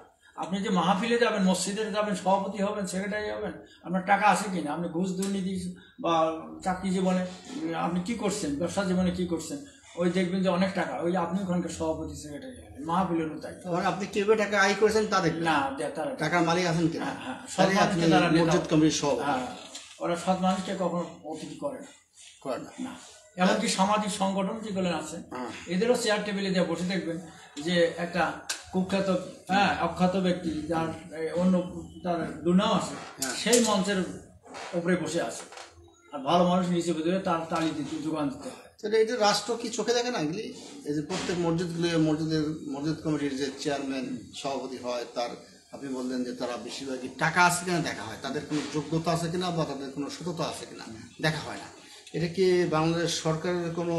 আপনি যে মাহফিলে যাবেন, মসজিদে যাবেন, সভাপতি হবেন, সেক্রেটারি হবেন, আপনার টাকা আছে কিনা, আপনি ঘুষ দুর্নীতি বা চাকরি জীবনে আপনি কি করছেন, ব্যবসা জীবনে কি করছেন, ওই দেখবেন যে অনেক টাকা, ওই আপনি ওখানকার সভাপতি, সেক্রেটারি হবেন। মাহফিলেরও তাই। আপনি কিভাবে টাকা আয় করেছেন তা দেখবেন না, তারা টাকার মালিক আছেন কিনা। হ্যাঁ, মসজিদ কমিটির সব ওরা সৎ মানুষকে কখনো অতিথি করে না। না। এমনকি সামাজিক সংগঠন যেগুলো আছে, এদেরও চেয়ার টেবিলে দিয়ে বসে দেখবেন যে একটা কুখ্যাত অখ্যাত ব্যক্তি, যার অন্য তার দুর্নাম আছে, সেই মঞ্চের উপরে বসে আছে, আর ভালো মানুষ নিচে বেঁধে তার তালি দিতে যোগান দিতে হয়। তাহলে এই যে রাষ্ট্র কি চোখে দেখে না এগুলি? এই যে প্রত্যেক মসজিদ কমিটির যে চেয়ারম্যান সভাপতি হয়, তার আপনি বললেন যে তারা বেশিরভাগই টাকা আছে কিনা দেখা হয়, তাদের কোনো যোগ্যতা আছে কিনা বা তাদের কোনো সততা আছে কিনা দেখা হয় না। এটা কি বাংলাদেশ সরকারের কোনো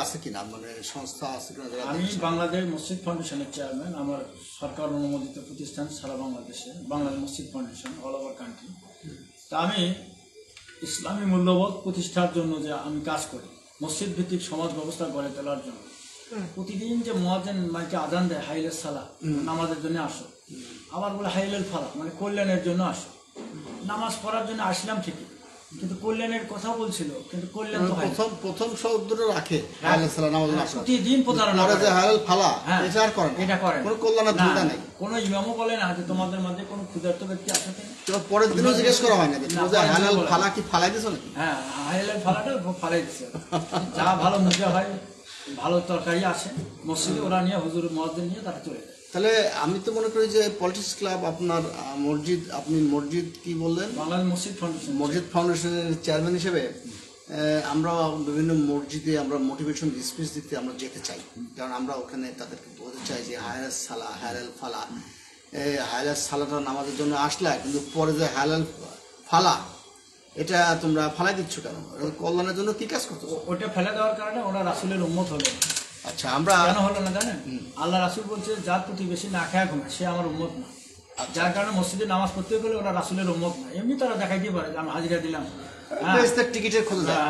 আছে কিনা, মানে সংস্থা আছে কিনা? আমি বাংলাদেশ মসজিদ ফাউন্ডেশনের চেয়ারম্যান। আমার সরকার অনুমোদিত প্রতিষ্ঠান সারা বাংলাদেশে বাংলাদেশ মসজিদ ফাউন্ডেশন, অল ওভার কান্ট্রি। তা আমি ইসলামী মূল্যবোধ প্রতিষ্ঠার জন্য যে আমি কাজ করি, মসজিদ ভিত্তিক সমাজ ব্যবস্থা গড়ে তোলার জন্য, প্রতিদিন যে মুয়াজ্জিন মাইকে আজান দেয়, হাইলের সালা, নামাজের জন্য আসো, আবার বলে হাইলের ফালা, মানে কল্যাণের জন্য আসো। নামাজ পড়ার জন্য আসলাম ঠিকই, কিন্তু কল্যাণের কথা বলছিল, কিন্তু কল্যাণ তো প্রথম শব্দটা রাখে প্রতিদিন প্রতারণা, এটা করে কোনো কল্যাণের সুবিধা নেই। কোনো ইমামও বলে না যে তোমাদের মধ্যে কোনো ক্ষুধার্ত ব্যক্তি আছে কিনা। পরের দিনও জিজ্ঞেস করা হয় না হালাল ফালা কি ফালাই দিছো নাকি? হ্যাঁ, হালাল ফালাটা ফালাই দিচ্ছে। যা ভালো মুজা হয়, ভালো তরকারি আছে মসজিদে, ওরা নিয়ে হুজুর মুয়াজ্জিন নিয়ে তারা চলে যায়। তাহলে আমি তো মনে করি যে পলিটিক্স ক্লাব, আপনার মসজিদ, আপনি মসজিদ কি বললেন, বাংলাদেশ মসজিদ ফাউন্ডেশনের চেয়ারম্যান হিসেবে আমরা বিভিন্ন মসজিদে আমরা মোটিভেশন স্পিচ দিতে আমরা যেতে চাই, কারণ আমরা ওখানে তাদেরকে বলতে চাই যে হায়াল সালা, হায়াল ফালা, হায়াল সালাটা নামাজের জন্য আসলা, কিন্তু পরে যে হায়াল ফালা এটা তোমরা ফালাই দিচ্ছ কেন? কল্যাণের জন্য কি কাজ করতো? ওটা ফেলে দেওয়ার কারণে ওরা রাসূলের উম্মত হলো। আচ্ছা, আমরা কেন হলো না জানেন? আল্লাহ রাসূল বলছে, যার প্রতিবেশী না খেয়ে ঘুমায় সে আমার উম্মত না। যার কারণে মসজিদে নামাজ পড়তে গেলে ওরা রাসূলের উম্মত না। এমনি তারা দেখাইতে পারে যে আমি হাজিরা দিলাম, টিকিটের খোঁজে যায়।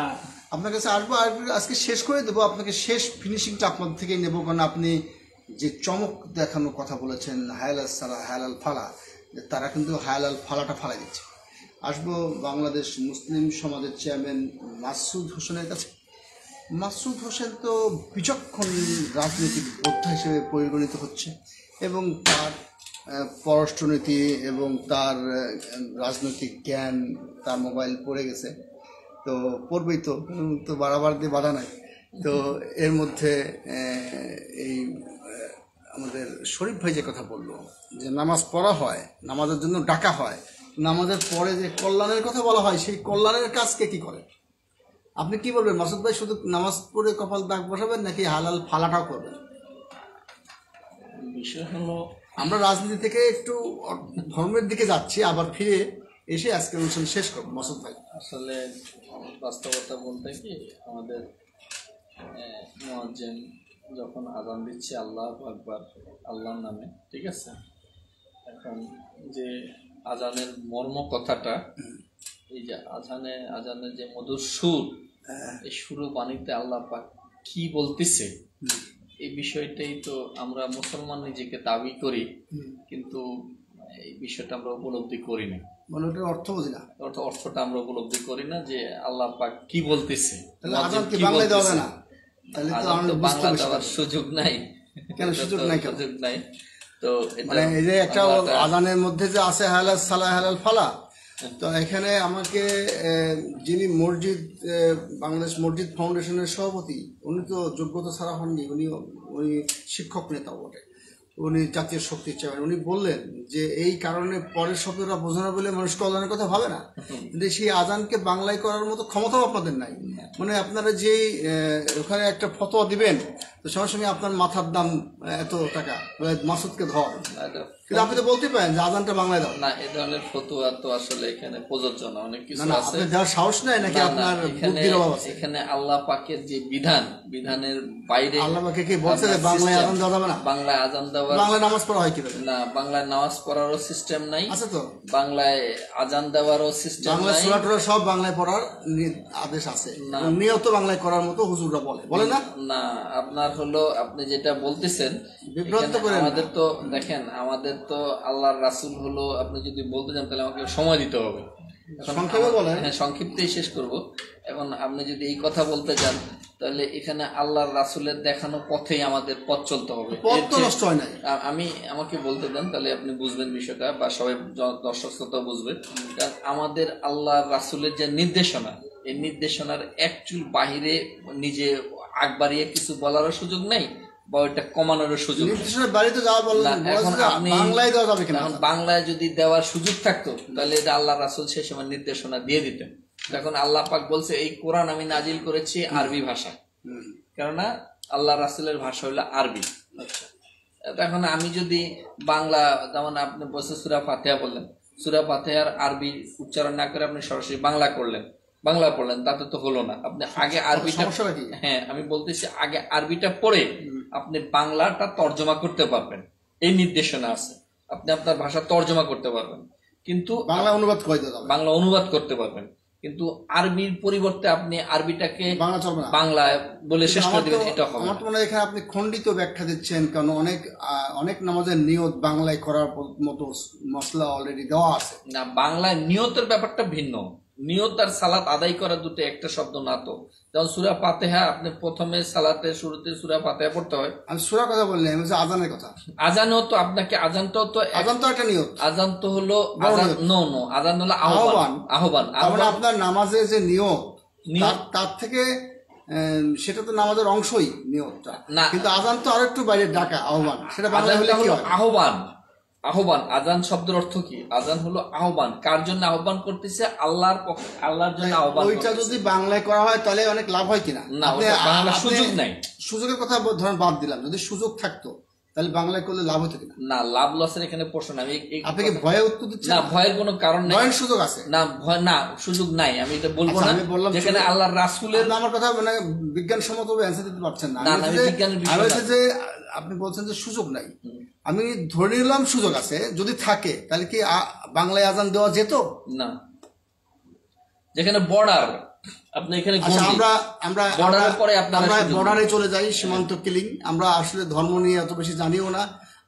আপনার কাছে আসবো, আজকে শেষ করে দেবো, আপনাকে শেষ ফিনিশিংটা আপনার থেকেই নেবো, কারণ আপনি যে চমক দেখানোর কথা বলেছেন, হায়াল সালা, হায়াল ফালা, তারা কিন্তু হায়াল ফালাটা ফালাই দিচ্ছে। আসবো বাংলাদেশ মুসলিম সমাজের চেয়ারম্যান মাসুদ হোসেনের কাছে। মাসুদ হোসেন তো বিচক্ষণ রাজনৈতিক যোদ্ধা হিসেবে পরিগণিত হচ্ছে, এবং তার পররাষ্ট্রনীতি এবং তার রাজনৈতিক জ্ঞান, তার মোবাইল পড়ে গেছে, তো পড়বেই তো বাড়াবার দিয়ে বাধা নাই। তো এর মধ্যে এই আমাদের শরীফ ভাই যে কথা বললো যে নামাজ পড়া হয়, নামাজের জন্য ডাকা হয়, নামাজের পরে যে কল্যাণের কথা বলা হয়, সেই কল্যাণের কাজকে কি করে? আপনি কি বলবেন মাসুদ ভাই, শুধু নামাজ পড়ে কপাল দাগ বসাবেন নাকি হালাল ফালাটাও করবেন? বিষয় হলো, আমরা রাজনীতি থেকে একটু ধর্মের দিকে যাচ্ছি, আবার ফিরে এসে আজকের অনুষ্ঠান শেষ করবো মাসুদ ভাই। আসলে বাস্তবতা বলতে কি, আমাদের মুয়াজ্জিন যখন আজান দিচ্ছে আল্লাহু আকবার আল্লাহর নামে, ঠিক আছে, এখন যে আজানের মর্ম কথাটা, এই যে আজানের যে মধুর সুর, এই সুর বাণীতে আল্লাহ পাক কি বলতেছে, এই বিষয়টাই তো আমরা মুসলমান নিজেকে দাবি করি, কিন্তু এই বিষয়টা আমরা উপলব্ধি করি না, মানে ওটার অর্থ বুঝি না, অর্থটা আমরা উপলব্ধি করি না যে আল্লাহ পাক কি বলতেছে। আজান কি বাংলায় দেওয়া যায় না? তাহলে তো আমরা বাংলা দেওয়ার সুযোগ নাই। কেন সুযোগ নাই? সুযোগ নাই তো মানে এই যে একটা আজানের মধ্যে যে আছে হালাল সালা হালাল ফালা, তো এখানে আমাকে যিনি মসজিদ বাংলাদেশ মসজিদ ফাউন্ডেশনের সভাপতি, উনি তো যোগ্যতা ছাড়া হননি, উনি শিক্ষক নেতাও বটে, উনি জাতীয় শক্তি চেয়ারম্যান, উনি বললেন যে এই কারণে পরের শব্দটা বোঝানো বলে মানুষ কল্যাণের কথা ভাবে না, কিন্তু সেই আজানকে বাংলায় করার মতো ক্ষমতাও আপনাদের নাই। মানে আপনারা যেই ওখানে একটা ফতোয়া দিবেন, তো সঙ্গে সঙ্গে আপনার মাথার দাম এত টাকা, মাসুদকে ধর, কিন্তু আপনি তো বলতে পারেন যে আজানটা বাংলায় দাও না। এই ধরনের ফতোয়া তো আসলে এখানে প্রযোজ্য না, অনেক কিছু আছে। আপনি দেওয়ার সাহস নাই নাকি আপনার বুদ্ধির অভাব আছে? এখানে আল্লাহ পাকের যে বিধানের বাইরে আল্লাহ পাকে কি বলছে যে বাংলায় আজান দেওয়া যাবে না? বাংলায় আজান দেওয়া, বাংলায় নামাজ পড়া হয় কিভাবে? না, বাংলায় নামাজ পড়ারও সিস্টেম নাই, আছে তো বাংলায় আজান দেওয়ারও সিস্টেম বাংলা নাই, সূরা টূরা সব বাংলায় পড়ার আদেশ আছে, নিয়ত বাংলায় করার মতো হুজুররা বলে না। না, আপনার হলো আপনি যেটা বলতেছেন, বিভ্রান্ত করেন না। আমাদের তো দেখেন, আমাদের তো আল্লাহর রাসূল হলো, আপনি যদি বলতে চান তাহলে আমাকে সময় দিতে হবে। সংক্ষেপে বলেন। হ্যাঁ, সংক্ষিপ্তেই শেষ করব। এখন আপনি যদি এই কথা বলতে চান, তাহলে এখানে আল্লাহর রাসূলের দেখানো পথেই আমাদের পথ চলতে হবে। পথ তো নষ্ট হয় নাই। আমাকে বলতে দেন, তাহলে আপনি বুঝবেন বিষয়টা, বা সবাই দর্শক শ্রোতা বুঝবে। কারণ আমাদের আল্লাহর রাসূলের যে নির্দেশনা, এই নির্দেশনার এক চুল বাহিরে নিজে আগ বাড়িয়ে কিছু বলারও সুযোগ নেই, বা ওইটা কমানোর সুযোগ নেই। এখন আপনি বাংলায় যদি দেওয়ার সুযোগ থাকতো, তাহলে এটা আল্লাহ রাসূল সে সময় নির্দেশনা দিয়ে দিতেন। এখন আল্লাহ পাক বলছে এই কোরআন আমি নাজিল করেছি আরবি ভাষা, কেননা আল্লাহ রাসূলের ভাষা হলো আরবি। এখন আমি যদি বাংলা, যেমন আপনি বলছেন সূরা ফাতিহা বললেন, সূরা ফাতিহার আরবি উচ্চারণ না করে আপনি সরাসরি বাংলা পড়লেন, তাতে তো হলো না। আপনি আগে আরবিটা, হ্যাঁ আমি বলতেছি, আগে আরবিটা পড়ে আপনি বাংলাটা তর্জমা করতে পারবেন, এই নির্দেশনা আছে। আপনি আপনার ভাষা তর্জমা করতে পারবেন, কিন্তু বাংলা অনুবাদ করতে পারবেন, কিন্তু আরবির পরিবর্তে আপনি আরবিটাকে বাংলা বলে শেষ করে দিবেন, এটা হবে। আমার মনে হয় এখানে আপনি খণ্ডিত ব্যাখ্যা দিচ্ছেন, কারণ অনেক নামাজের নিয়ত বাংলায় করার মতো মসলা অলরেডি দেওয়া আছে। না, বাংলায় নিয়তের ব্যাপারটা ভিন্ন। নিয়ত আর সালাত আদায় করা দুটো একটা শব্দ না তো। যেমন সূরা ফাতিহা, আপনি প্রথমে সালাতের শুরুতে সূরা ফাতিহা পড়তে হয়। আমি সূরা কথা বললাম, আমি বলছি আজানের কথা। আজানও তো আপনাকে, আজান তো একটা নিয়ত। আজান তো হলো আজান হলো আহ্বান। আপনার নামাজের যে নিয়ত, তার থেকে সেটা তো নামাজের অংশই নিয়তটা, কিন্তু আজান তো আরেকটু বাইরে ডাকা, আহ্বান। সেটা বাংলা হলে কি হয়? আহ্বান। আজান শব্দের অর্থ কি? আজান হলো আহ্বান। কার জন্য আহ্বান করতেছে? আল্লাহর জন্য আহ্বান। ওইটা যদি বাংলায় করা হয় তাহলে অনেক লাভ হয় কিনা? না, বাংলা সুযোগ নাই। সুযোগের কথা ধরেন বাদ দিলাম, যদি সুযোগ থাকতো তাহলে বাংলায় করলে লাভ হতো কিনা? না, লাভ লসের এখানে প্রশ্ন নাই। আপনি কি ভয়ে উত্তর দিচ্ছেন? না, ভয়ের কোনো কারণ নেই। ভয়ের সুযোগ আছে না, ভয় না, সুযোগ নাই। আমি এটা বলবো না। আমি বললাম যেখানে আল্লাহর রাসূলের, আমার কথা মানে বিজ্ঞানসম্মত অ্যানসার দিতে পারছেন না। যে আপনি বলছেন যে সুযোগ নাই, আমি ধরে নিলাম সুযোগ আছে। যদি থাকে তাহলে কি বাংলায় আজান দেওয়া যেত? না, যেখানে বর্ডার, আপনি এখানে আমরা বর্ডারে চলে যাই, সীমান্ত কিলিং। আমরা আসলে ধর্ম নিয়ে এত বেশি জানিও না,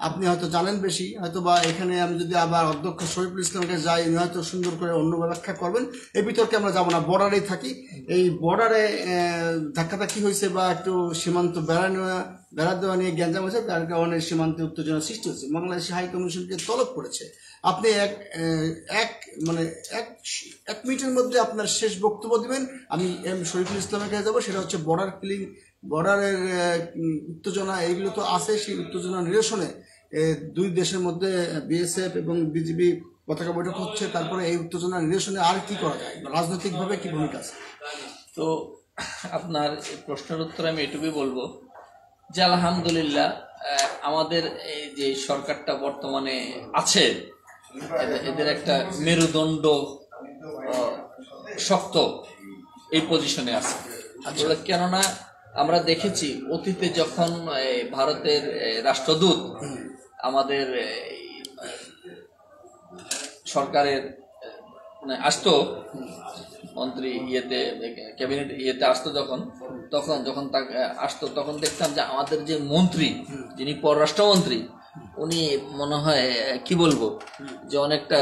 আপনি হয়তো জানেন বেশি, হয়তো বা এখানে আমি যদি আবার অধ্যক্ষ শরীফুল ইসলামকে যাই, উনি হয়তো সুন্দর করে অন্য ব্যাখ্যা করবেন। এই বিতর্কে আমরা যাবো না, বর্ডারেই থাকি। এই বর্ডারে ধাক্কাধাক্কি হয়েছে বা একটু সীমান্ত বেড়া দেওয়া নিয়ে গ্যাঞ্জাম হয়েছে, তার কারণে সীমান্তে উত্তেজনা সৃষ্টি হয়েছে। বাংলাদেশ হাই কমিশনকে তলব করেছে। আপনি এক মিনিটের মধ্যে আপনার শেষ বক্তব্য দিবেন। আমি শরীফুল ইসলামের কাছে যাবো। সেটা হচ্ছে বর্ডার কিলিং, বর্ডারের উত্তেজনা, এইগুলো তো আছে। সেই উত্তেজনা নিরসনে দুই দেশের মধ্যে বিএসএফ এবং বিজিবি পতাকা বৈঠক হচ্ছে। তারপরে এই উত্তেজনা নিরসনে আর কি করা যায়, রাজনৈতিকভাবে কি ভূমিকা আছে? তো আপনার এই প্রশ্নের উত্তরে আমি এটুকুই বলবো যে আলহামদুলিল্লাহ আমাদের এই যে সরকারটা বর্তমানে আছে এদের একটা মেরুদণ্ড শক্ত এই পজিশনে আছে। আসলে কেননা আমরা দেখেছি অতীতে যখন ভারতের রাষ্ট্রদূত আমাদের সরকারের আসতো মন্ত্রী ইয়েতে ক্যাবিনেট ইয়েতে আসতো যখন তাকে আসতো তখন দেখতাম যে আমাদের যে মন্ত্রী যিনি পররাষ্ট্রমন্ত্রী উনি মনে হয় কি বলবো যে অনেকটা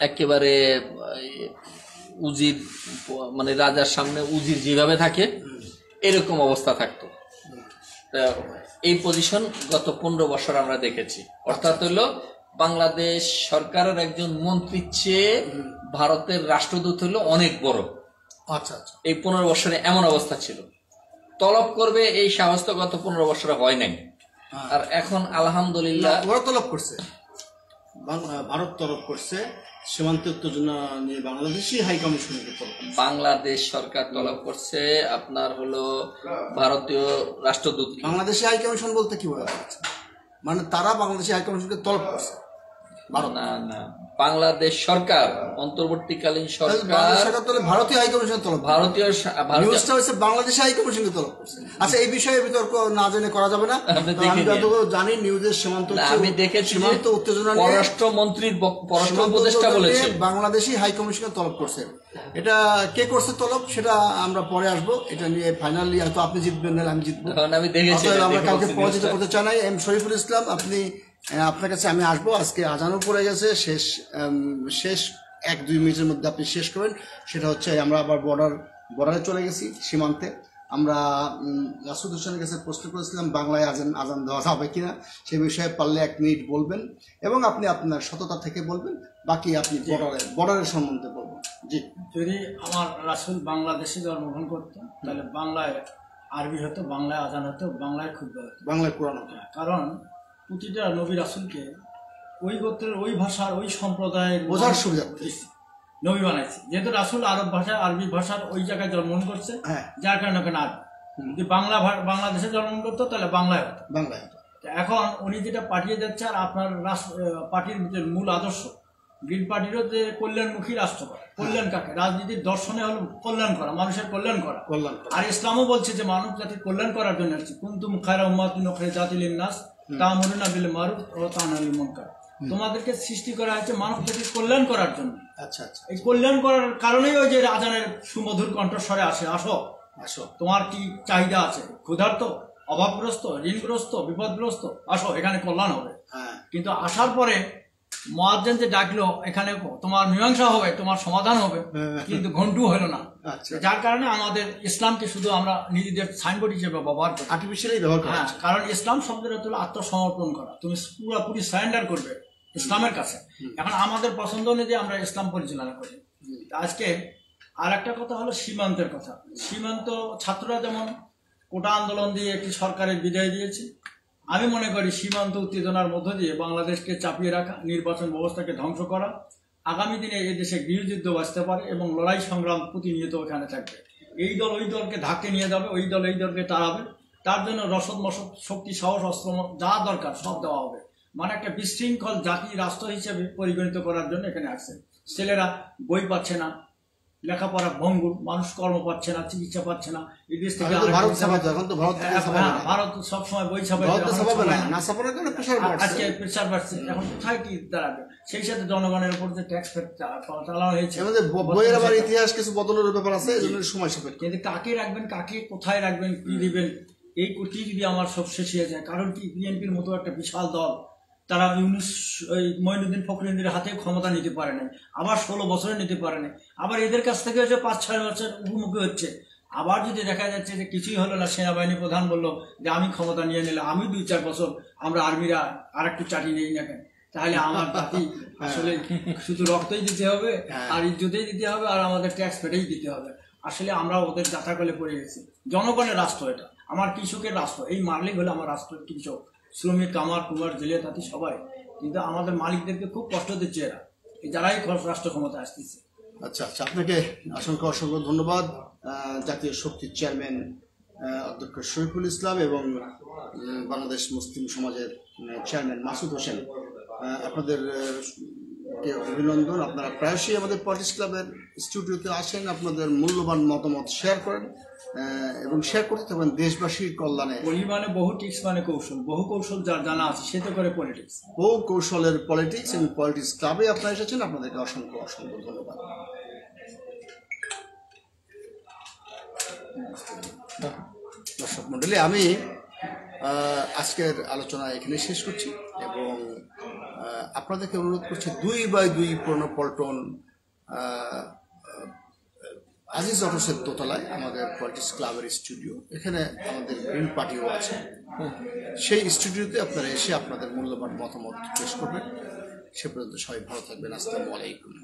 একেবারে উজির মানে রাজার সামনে উজির যেভাবে থাকে এরকম অবস্থা থাকতো। এই পজিশন গত 15 বছর আমরা দেখেছি, অর্থাৎ হলো বাংলাদেশ সরকারের একজন মন্ত্রীর চেয়ে ভারতের রাষ্ট্রদূত হলো অনেক বড়। আচ্ছা আচ্ছা, এই 15 বছরে এমন অবস্থা ছিল, তলব করবে এই সাহস তো গত 15 বছরে হয় নাই। আর এখন আলহামদুলিল্লাহ ওরা তলব করছে, ভারত তলব করছে সীমান্ত উত্তেজনা নিয়ে বাংলাদেশি হাই কমিশনকে তলব, বাংলাদেশ সরকার তলব করছে আপনার হলো ভারতীয় রাষ্ট্রদূত। বাংলাদেশি হাই কমিশন বলতে কি বলা হচ্ছে, মানে তারা বাংলাদেশি হাই কমিশনকে তলব করছে? না না, বাংলাদেশ সরকার অন্তর্বর্তীকালীন সরকার ভারতীয় হাই কমিশন তলব, ভারতীয় নিউজটা হচ্ছে বাংলাদেশি হাই কমিশনকে তলব করছে। আচ্ছা, এই বিষয়ে বিতর্ক না জেনে করা যাবে না। আমি যতটুকু জানি নিউজের সীমান্ত আমি দেখেছি সীমান্ত উত্তেজনা পররাষ্ট্রমন্ত্রীর পররাষ্ট্র উপদেষ্টা বলেছে বাংলাদেশি হাই কমিশনকে তলব করছে। এটা কে করছে তলব সেটা আমরা পরে আসবো, এটা নিয়ে ফাইনালি হয়তো আপনি জিতবেন না আমি জিতবো। আমি দেখেছি, আমরা কাউকে পরাজিত করতে চাই না। এম শরীফুল ইসলাম, আপনার কাছে আমি আসবো। আজকে আজানও পড়ে গেছে, শেষ 1-2 মিনিটের মধ্যে আপনি শেষ করবেন। সেটা হচ্ছে আমরা আবার বর্ডারে চলে গেছি, সীমান্তে। আমরা রাসুদ হোসেনের কাছে প্রশ্ন করেছিলাম বাংলায় আজান দেওয়া যাবে কিনা, সে বিষয়ে পারলে 1 মিনিট বলবেন এবং আপনি আপনার সততা থেকে বলবেন, বাকি আপনি বর্ডারের সম্বন্ধে বলবেন। জি, যদি আমার রাসূল বাংলাদেশে জন্মগ্রহণ করতো তাহলে বাংলায় আরবি হতো, বাংলায় আজান হতো, বাংলায় খুতবা হতো, বাংলায় কোরআন হতো। কারণ প্রতিটা নবী রাসূলকে ওই গোত্রের ওই ভাষার ওই সম্প্রদায়ের বোঝার সুবিধা নবী বানাইছে। যেহেতু রাসূল আরব ভাষা আরবি ভাষার ওই জায়গায় জন্মগ্রহণ করছে, যার কারণে ওখানে আরবি। যদি বাংলাদেশে জন্মগ্রহণ করতো তাহলে বাংলায় হতো। এখন উনি যেটা পাঠিয়ে যাচ্ছে, আর আপনার পার্টির যে মূল আদর্শ গ্রিন পার্টিরও যে কল্যাণমুখী রাষ্ট্র, কল্যাণ কাকে, রাজনীতির দর্শনে হল কল্যাণ করা, মানুষের কল্যাণ করা। আর ইসলামও বলছে যে মানব জাতির কল্যাণ করার জন্য আসছে, কুনতুম খায়রা উম্মাতিন উখরিজাত লিন-নাস তা'মুরুনা বিল মারুফ ওয়া তানহাউনা আনিল মুনকার। তোমাদেরকে সৃষ্টি করা হয়েছে মানব জাতির কল্যাণ করার জন্য। আচ্ছা আচ্ছা, এই কল্যাণ করার কারণেই ওই যে আজানের সুমধুর কণ্ঠস্বরে আসো, তোমার কি চাহিদা আছে, ক্ষুধার্ত, অভাবগ্রস্ত, ঋণগ্রস্ত, বিপদগ্রস্ত, আসো, এখানে কল্যাণ হবে। কিন্তু আসার পরে মুয়াজ্জিন যে ডাকলো, এখানে তোমার মীমাংসা হবে, তোমার সমাধান হবে, কিন্তু ঘন্টু হলো না। যার কারণে আমাদের ইসলামকে শুধু আমরা নিজেদের সাইনবোর্ড হিসেবে ব্যবহার করি, আর্টিফিশিয়ালি ব্যবহার করি। কারণ ইসলাম শব্দের অর্থ হলো আত্মসমর্পণ করা, তুমি পুরোপুরি সারেন্ডার করবে ইসলামের কাছে। এখন আমাদের পছন্দ অনুযায়ী আমরা ইসলাম পরিচালনা করি। আজকে আর একটা কথা হলো সীমান্তের কথা। সীমান্ত ছাত্ররা যেমন কোটা আন্দোলন দিয়ে একটি সরকারের বিদায় দিয়েছে, আমি মনে করি সীমান্ত উত্তেজনার মধ্য দিয়ে বাংলাদেশকে চাপিয়ে রাখা, নির্বাচন ব্যবস্থাকে ধ্বংস করা, আগামী দিনে এই দেশে গৃহযুদ্ধ বাঁচতে পারে এবং লড়াই সংগ্রাম প্রতিনিয়ত ওখানে থাকবে। এই দল ওই দলকে ধাক্কে নিয়ে যাবে, ওই দল এই দলকে তাড়াবে, তার জন্য রসদ মসদ শক্তি সাহস অস্ত্র যা দরকার সব দেওয়া হবে। মানে একটা বিশৃঙ্খল জাতি রাষ্ট্র হিসেবে পরিগণিত করার জন্য এখানে আসছে। ছেলেরা বই পাচ্ছে না, লেখাপড়া ভঙ্গুর, মানুষ কর্ম পাচ্ছে না, চিকিৎসা পাচ্ছে না। এই দেশ থেকে ভারত সবসময় বই ছাপায়, আজকে প্রেসার বাড়ছে, এখন কোথায় কি দাঁড়াবে? সেই সাথে জনগণের উপর যে ট্যাক্স চালানো হয়েছে, ইতিহাস কিছু বদলের ব্যাপার আছে, সময় সাপেক্ষ। কিন্তু কাকে রাখবেন, কাকে কোথায় রাখবেন, কি দিবেন, এই কোটি যদি আমার সব শেষ হয়ে যায়। কারণ কি, বিএনপির মতো একটা বিশাল দল, তারা মঈনুদ্দিন ফখরুদ্দিনের হাতে ক্ষমতা নিতে পারে নাই, আবার 16 বছরে নিতে পারে নাই, আবার এদের কাছ থেকে হচ্ছে 5-6 বছর মুখোমুখি হচ্ছে। আবার যদি দেখা যাচ্ছে যে কিছুই হলো না, সেনাবাহিনী প্রধান বললো যে আমি ক্ষমতা নিয়ে নিলে আমি 2-4 বছর, আমরা আর্মিরা আর একটু চাটি নেই না কেন, তাহলে আমার জাতি আসলে শুধু রক্তই দিতে হবে আর ইজ্জতেই দিতে হবে আর আমাদের ট্যাক্স পেটেই দিতে হবে। আসলে আমরা ওদের যাতাকলে পড়ে গেছি। জনগণের রাষ্ট্র এটা, আমার কৃষকের রাষ্ট্র। এই মালিক হলো আমার রাষ্ট্রের কৃষক, শ্রমিক, কামার, কুমার, জেলে, তাঁতি সবাই। কিন্তু আমাদের মালিকদেরকে খুব কষ্ট দিচ্ছে এরা, যারাই রাষ্ট্র ক্ষমতা আসতেছে। আচ্ছা আচ্ছা, আপনাকে অসংখ্য ধন্যবাদ। জাতীয় শক্তির চেয়ারম্যান অধ্যক্ষ শরীফুল ইসলাম এবং বাংলাদেশ মুসলিম সমাজের চেয়ারম্যান মাসুদ হোসেন, আপনাদের কে অভিনন্দন। আপনারা প্রায়শই আমাদের পলিটিক্স ক্লাবের স্টুডিওতে আসেন, আপনাদের মূল্যবান মতামত শেয়ার করেন এবং শেয়ার করতে থাকবেন দেশবাসীর কল্যাণে। মানে বহু টিক্স মানে কৌশল, বহু কৌশল যার জানা আছে সে তো করে পলিটিক্স। বহু কৌশলের পলিটিক্স এবং পলিটিক্স ক্লাবে আপনারা এসেছেন, আপনাদেরকে অসংখ্য অসংখ্য ধন্যবাদ। দর্শক মণ্ডলী, আমি আজকের আলোচনা এখানে শেষ করছি এবং আপনাদেরকে অনুরোধ করছি 2x2 পুরনো পল্টন আজিজ অটোসের দোতলায় আমাদের পলিটিক্স ক্লাবের স্টুডিও, এখানে আমাদের গ্রিন পার্টিও আছে। সেই স্টুডিওতে আপনারা এসে আপনাদের মূল্যবান মতামত পেশ করবেন। সে পর্যন্ত সবাই ভালো থাকবেন। আসসালামু আলাইকুম।